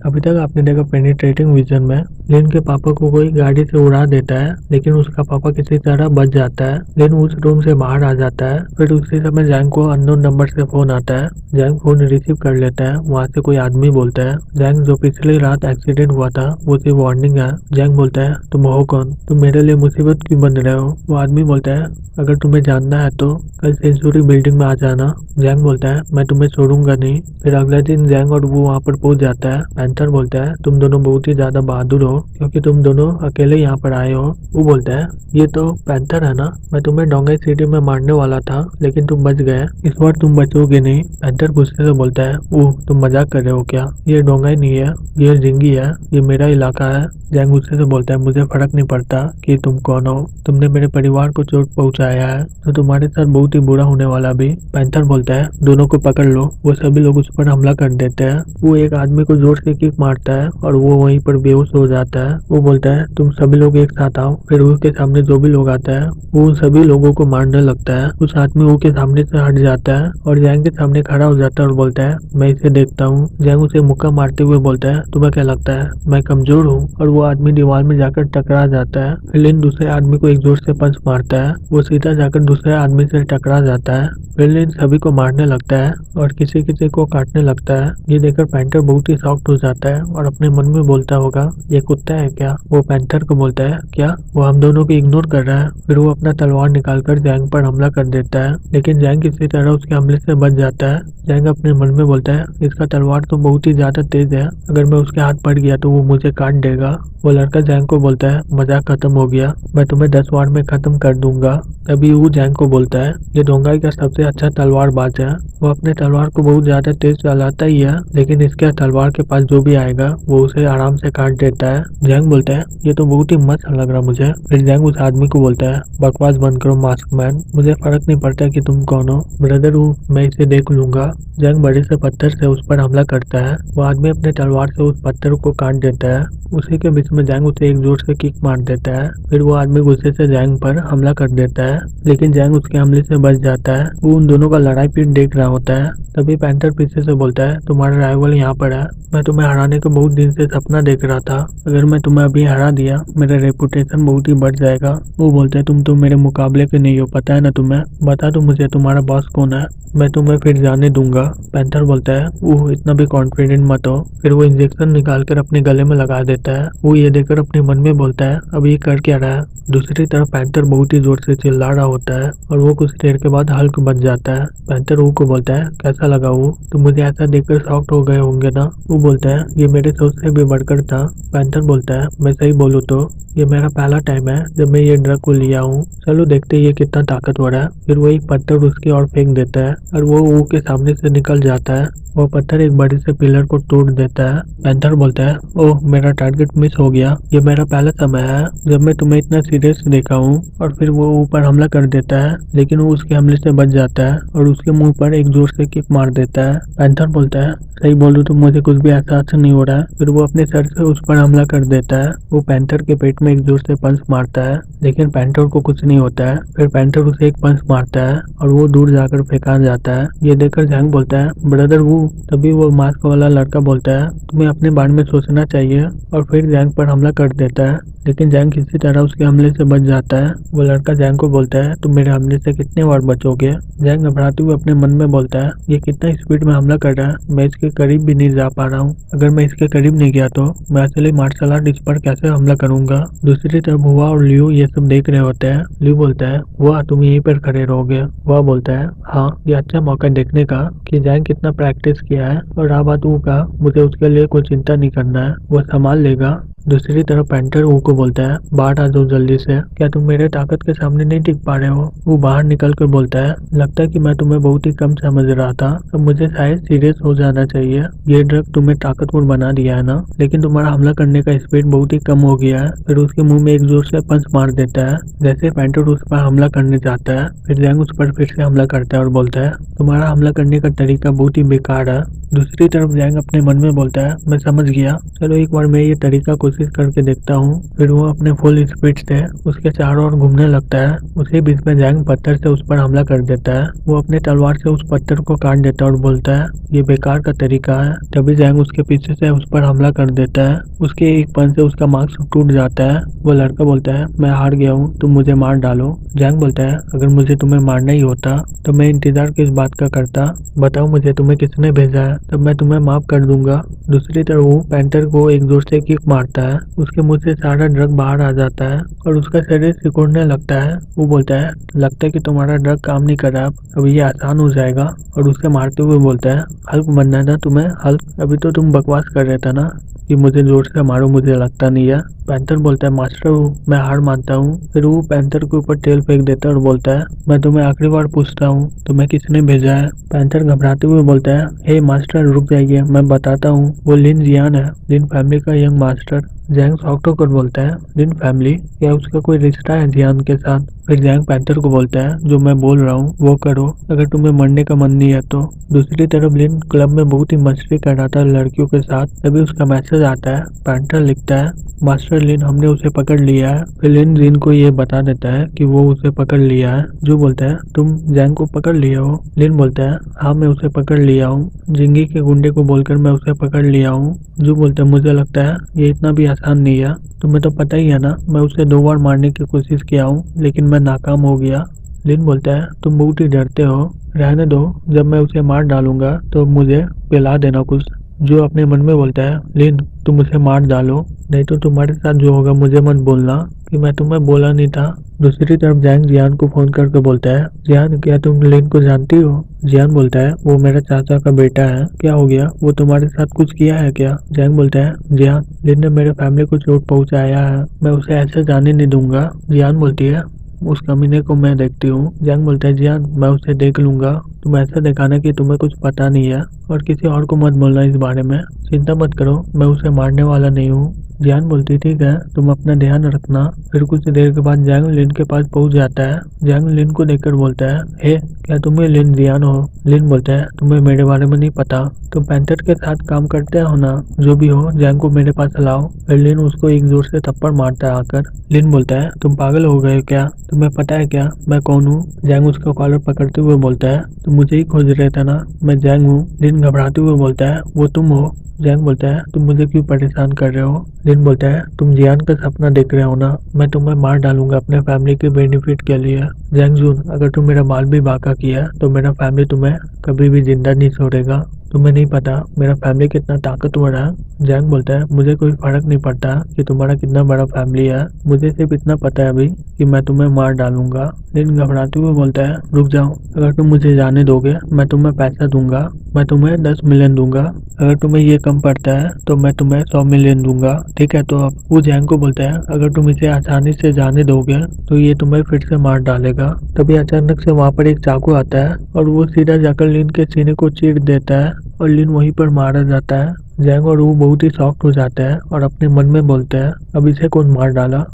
अभी तक आपने देखा पेनिट्रेटिंग विजन में लिन के पापा को कोई गाड़ी से उड़ा देता है, लेकिन उसका पापा किसी तरह बच जाता है। लिन उस रूम से बाहर आ जाता है। फिर उसी समय जैंग को अननोन नंबर से फोन आता है। जैंग फोन रिसीव कर लेता है। वहाँ से कोई आदमी बोलता है, जैंग जो पिछली रात एक्सीडेंट हुआ था वो सिर्फ वार्निंग है। जैंग बोलता है, तुम हो कौन? तुम मेरे लिए मुसीबत क्यों बन रहे हो? वो आदमी बोलता है, अगर तुम्हें जानना है तो कल सेंचुरी बिल्डिंग में आ जाना। जैंग बोलता है, मैं तुम्हें छोड़ूंगा नहीं। फिर अगले दिन जैंग और वो वहाँ पर पहुंच जाता है। पैंथर बोलता है, तुम दोनों बहुत ही ज्यादा बहादुर हो क्योंकि तुम दोनों अकेले यहाँ पर आए हो। वो बोलता है, ये तो पैंथर है ना, मैं तुम्हें डोंगाई सिटी में मारने वाला था लेकिन तुम बच गए, इस बार तुम बचोगे नहीं। पैंथर गुस्से से बोलता है, ओह तुम मजाक कर रहे हो क्या? ये डोंगाई नहीं है, ये जिंगी है, ये मेरा इलाका है। जैंग गुस्से से बोलता है, मुझे फर्क नहीं पड़ता कि तुम कौन हो, तुमने मेरे परिवार को चोट पहुंचाया है तो तुम्हारे साथ बहुत ही बुरा होने वाला भी। पैंथर बोलता है, दोनों को पकड़ लो। वो सभी लोग उस पर हमला कर देते हैं। वो एक आदमी को जोर से किक मारता है और वो वहीं पर बेहोश हो जाता है। वो बोलता है, तुम सभी लोग एक साथ आओ। फिर उसके सामने जो भी लोग आता है वो उन सभी लोगों को मारने लगता है। उस आदमी वो के सामने से हट जाता है और जैंग के सामने खड़ा हो जाता है और बोलता है, मैं इसे देखता हूँ। जैंग उसे मुक्का मारते हुए बोलता है, तुम्हें क्या लगता है मैं कमजोर हूँ? और वो आदमी दीवार में जाकर टकरा जाता है। फिर लिन दूसरे आदमी को एक जोर से पंच मारता है। वो सीधा जाकर दूसरे आदमी से टकरा जाता है। फिर लिन सभी को मारने लगता है और किसी किसी को काटने लगता है। ये देखकर पैंथर बहुत ही शॉक्ड हो जाता है और अपने मन में बोलता होगा, ये कुत्ता है क्या? वो पैंथर को बोलता है, क्या वो हम दोनों को इग्नोर कर रहा है? फिर वो अपना तलवार निकालकर जैंग पर हमला कर देता है, लेकिन जैंग किसी तरह उसके हमले से बच जाता है। जैंग अपने मन में बोलता है, इसका तलवार तो बहुत ही ज्यादा तेज है, अगर मैं उसके हाथ पड़ गया तो वो मुझे काट देगा। वो लड़का जैंग को बोलता है, मजाक खत्म हो गया, मैं तुम्हें 10 वार में खत्म कर दूंगा। तभी वो जैंग को बोलता है, ये डोंगाई का सबसे अच्छा तलवारबाज है, वो अपने तलवार को बहुत ज्यादा तेज चलाता ही है, लेकिन इसके तलवार के पास जो भी आएगा वो उसे आराम से काट देता है। जैंग बोलता है, ये तो बहुत ही मस्त लग रहा मुझे। फिर जैंग उस आदमी को बोलता है, बकवास बंद करो मास्क मैन, मुझे फर्क नहीं पड़ता कि तुम कौन हो, ब्रदर हूँ, मैं इसे देख लूंगा। जैंग बड़े से पत्थर से उस पर हमला करता है। वो आदमी अपने तलवार से उस पत्थर को काट देता है। उसी के बीच में जैंग उसे एक जोर से किक मार देता है। फिर वो आदमी गुस्से से जैंग पर हमला कर देता है, लेकिन जैंग उसके हमले से बच जाता है। वो उन दोनों का लड़ाई पीट देख रहा होता है। तभी पैंथर पीछे से बोलता है, तुम्हारा राइवल यहाँ पर है, मैं तुम्हें हराने का बहुत दिन से सपना देख रहा था, अगर मैं तुम्हें अभी हरा दिया मेरा रेपुटेशन बहुत ही बढ़ जाएगा। वो बोलता है, तुम तो मेरे मुकाबले के नहीं हो, पता है ना तुम्हें, बता दो मुझे तुम्हारा बॉस कौन है, मैं तुम्हें फिर जाने दूंगा। पैंथर बोलता है, वो इतना भी कॉन्फिडेंट मत हो। फिर वो इंजेक्शन निकालकर अपने गले में लगा देता है। वो ये देखकर अपने मन में बोलता है, अब ये कर क्या रहा है? दूसरी तरफ पैंथर बहुत ही जोर से चिल्ला रहा होता है और वो कुछ देर के बाद हल्क बन जाता है। पैंथर वो को बोलता है, कैसा लगा वो? तो मुझे ऐसा देखकर शॉक्ड हो गए होंगे ना? वो बोलता है, ये मेरे सोच से भी बढ़कर था। पैंथर बोलता है, मैं सही बोलूँ तो ये मेरा पहला टाइम है जब मैं ये ड्रग को लिया हूँ, चलो देखते ये कितना ताकतवर है। फिर वो एक पत्थर उसकी ओर फेंक देता है और वो के सामने से निकल जाता है। वो पत्थर एक बड़े से पिलर को तोड़ देता है। पैंथर बोलता है, ओह मेरा टारगेट मिस हो गया, ये मेरा पहला समय है जब मैं तुम्हें इतना सीरियस देखा हूँ। और फिर वो ऊपर हमला कर देता है, लेकिन वो उसके हमले से बच जाता है और उसके मुंह पर एक जोर से किक मार देता है। पैंथर बोलता है, सही बोलूं तो मुझे कुछ भी एहसास नहीं हो रहा है। फिर वो अपने सर से उस पर हमला कर देता है। वो पैंथर के पेट में एक जोर से पंच मारता है, लेकिन पैंथर को कुछ नहीं होता है। फिर पैंथर उसे एक पंच मारता है और वो दूर जाकर फेंका जाता है। ये देखकर जैंग बोलता है, ब्रदर वो। तभी वो मास्क वाला लड़का बोलता है, तुम्हें अपने बारे में सोचना चाहिए, और फिर जैंग पर हमला कर देता है, लेकिन जैंग किसी तरह उसके हमले से बच जाता है। वो लड़का जैंग को बोलता है, तुम मेरे हमले से कितने बार बचोगे? जैंग घबराते हुए अपने मन में बोलता है, ये कितना स्पीड में हमला कर रहा है, मैं इसके करीब भी नहीं जा पा रहा हूँ, अगर मैं इसके करीब नहीं गया तो मैं असली मार्शल आर्ट इस पर कैसे हमला करूंगा। दूसरी तरफ हुआ और लियो ये सब देख रहे होते हैं। लियो बोलता है, वाह तुम यहीं पर खड़े रहोगे? वह बोलता है, हाँ ये अच्छा मौका देखने का कि जैंग कितना प्रैक्टिस किया है, और रहा बात ऊ का, मुझे उसके लिए कोई चिंता नहीं करना है, वो संभाल लेगा। दूसरी तरफ पैंथर ऊ को बोलता है, बाहर आ जाओ जल्दी से, क्या तुम मेरे ताकत के सामने नहीं टिक पा रहे हो? वो बाहर निकल कर बोलता है, लगता है कि मैं तुम्हें बहुत ही कम समझ रहा था, अब मुझे शायद सीरियस हो जाना चाहिए, ये ड्रग तुम्हें ताकतवर बना दिया है ना, लेकिन तुम्हारा हमला करने का स्पीड बहुत ही कम हो गया है। फिर उसके मुंह में एक जोर से पंच मार देता है। जैसे पैंथर उस पर हमला करने जाता है, फिर जैंग उस पर फिर से हमला करता है और बोलता है, तुम्हारा हमला करने का तरीका बहुत ही बेकार है। दूसरी तरफ जैंग अपने मन में बोलता है, मैं समझ गया, चलो एक बार मैं ये तरीका कुछ कोशिश करके देखता हूँ। फिर वो अपने फुल स्पीड से उसके चारों ओर घूमने लगता है। उसी बीच में जैंग पत्थर से उस पर हमला कर देता है। वो अपने तलवार से उस पत्थर को काट देता है और बोलता है ये बेकार का तरीका है। तभी जैंग उसके पीछे से उस पर हमला कर देता है। उसके एक पंच से उसका मास्क टूट जाता है। वो लड़का बोलता है मैं हार गया हूँ, तुम मुझे मार डालो। जैंग बोलता है अगर मुझे तुम्हें मारना ही होता तो मैं इंतजार किस बात का करता, बताओ मुझे तुम्हें किसने भेजा है, तब मैं तुम्हें माफ कर दूंगा। दूसरी तरफ वो पैंथर को एक जोर से किक मारता है। उसके मुंह से सारा ड्रग बाहर आ जाता है और उसका शरीर सिकुड़ने लगता है। वो बोलता है लगता है कि तुम्हारा ड्रग काम नहीं कर रहा, अब ये आसान हो जाएगा। और उसे मारते हुए बोलता है हल्क बनना है ना तुम्हें, हल्क अभी तो तुम बकवास कर रहे थे ना कि मुझे जोर से मारो, मुझे लगता नहीं है। पैंथर बोलता है मास्टर मैं हार मानता हूँ। फिर वो पैंथर के ऊपर तेल फेंक देता है और बोलता है मैं तुम्हें आखिरी बार पूछता हूँ तुम्हें किसने भेजा है। पैंथर घबराते हुए बोलता है हे मास्टर रुक जाइए, मैं बताता हूँ, वो लिन जियान है, लिन फैमिली का यंग मास्टर। जैंग शॉक्ड होकर बोलता है लिन फैमिली, क्या उसका कोई रिश्ता है जियान के साथ। फिर जैंग पैंथर को बोलता है जो मैं बोल रहा हूँ वो करो, अगर तुम्हें मरने का मन नहीं है तो। दूसरी तरफ लिन क्लब में बहुत ही मस्ती कर रहा था लड़कियों के साथ, तभी उसका मैसेज आता है। पैंथर लिखता है मास्टर लिन हमने उसे पकड़ लिया है। फिर लिन जिन को ये बता देता है कि वो उसे पकड़ लिया है। जो बोलता है तुम जैंग को पकड़ लिया हो। लिन बोलता है हाँ मैं उसे पकड़ लिया हूँ, जिंगी के गुंडे को बोलकर मैं उसे पकड़ लिया हूँ। जो बोलता है मुझे लगता है ये इतना भी आसान नहीं है, तुम्हें तो पता ही है ना मैं उसे 2 बार मारने की कोशिश किया हूँ लेकिन मैं नाकाम हो गया। लिन बोलता है तुम बहुत ही डरते हो, रहने दो, जब मैं उसे मार डालूंगा तो मुझे पिला देना कुछ। जो अपने मन में बोलता है लिन तुम उसे मार डालो, नहीं तो तुम्हारे साथ जो होगा मुझे मत बोलना कि मैं तुम्हें बोला नहीं था। दूसरी तरफ जैंग जियान को फोन करके बोलता है जियान क्या तुम लिन को जानती हो। जियान बोलता है वो मेरा चाचा का बेटा है, क्या हो गया, वो तुम्हारे साथ कुछ किया है क्या। जैंग बोलता है जियान लिन ने मेरे फैमिली को चोट पहुंचाया है, मैं उसे ऐसे जाने नहीं दूंगा। जियान बोलती है उस कमीने को मैं देखती हूँ। जैंग बोलता है जियान मैं उसे देख लूंगा, तुम ऐसा दिखाना कि तुम्हें कुछ पता नहीं है और किसी और को मत बोलना इस बारे में, चिंता मत करो मैं उसे मारने वाला नहीं हूँ। जियान बोलती ठीक है तुम अपना ध्यान रखना। फिर कुछ देर के बाद जैंग लिन के पास पहुंच जाता है। जैंग लिन को देखकर बोलता है हे क्या तुम्हें लिन जियान हो। लिन बोलता है तुम्हें मेरे बारे में नहीं पता, तुम पैंथर के साथ काम करते हो ना, जो भी हो जैंग को मेरे पास लाओ। फिर लिन उसको एक जोर से थप्पड़ मारता है आकर। लिन बोलता है तुम पागल हो गए क्या, तुम्हें पता है क्या मैं कौन हूँ। जैंग उसका कॉलर पकड़ते हुए बोलता है तुम मुझे ही खोज रहे थे ना, मैं जैंग हूँ। लिन घबराते हुए बोलता है वो तुम हो। जैंग बोलता है तुम मुझे क्यों परेशान कर रहे हो। लिन बोलता है तुम जियान का सपना देख रहे हो ना, मैं तुम्हें मार डालूंगा अपने फैमिली के बेनिफिट के लिए। जैंग जून अगर तुम मेरा बाल भी बांका किया तो मेरा फैमिली तुम्हें कभी भी जिंदा नहीं छोड़ेगा, तुम्हें नहीं पता मेरा फैमिली कितना ताकतवर है। जैंग बोलता है मुझे कोई फर्क नहीं पड़ता कि तुम्हारा कितना बड़ा फैमिली है, मुझे सिर्फ इतना पता है अभी कि मैं तुम्हें मार डालूंगा। लिन घबराते हुए बोलता है रुक जाओ, अगर तुम मुझे जाने दोगे मैं तुम्हें पैसा दूंगा, मैं तुम्हें 10 मिलियन दूंगा, अगर तुम्हें ये कम पड़ता है तो मैं तुम्हें 100 मिलियन दूंगा, ठीक है। तो अब वो जैंग को बोलता है अगर तुम इसे आसानी से जाने दोगे तो ये तुम्हें फिर से मार डालेगा। तभी अचानक से वहाँ पर एक चाकू आता है और वो सीधा जाकर लिन के सीने को चीर देता है और लिन वहीं पर मारा जाता है। जैंग और वो बहुत ही शॉक्ड हो जाता है और अपने मन में बोलते हैं अब इसे कौन मार डाला।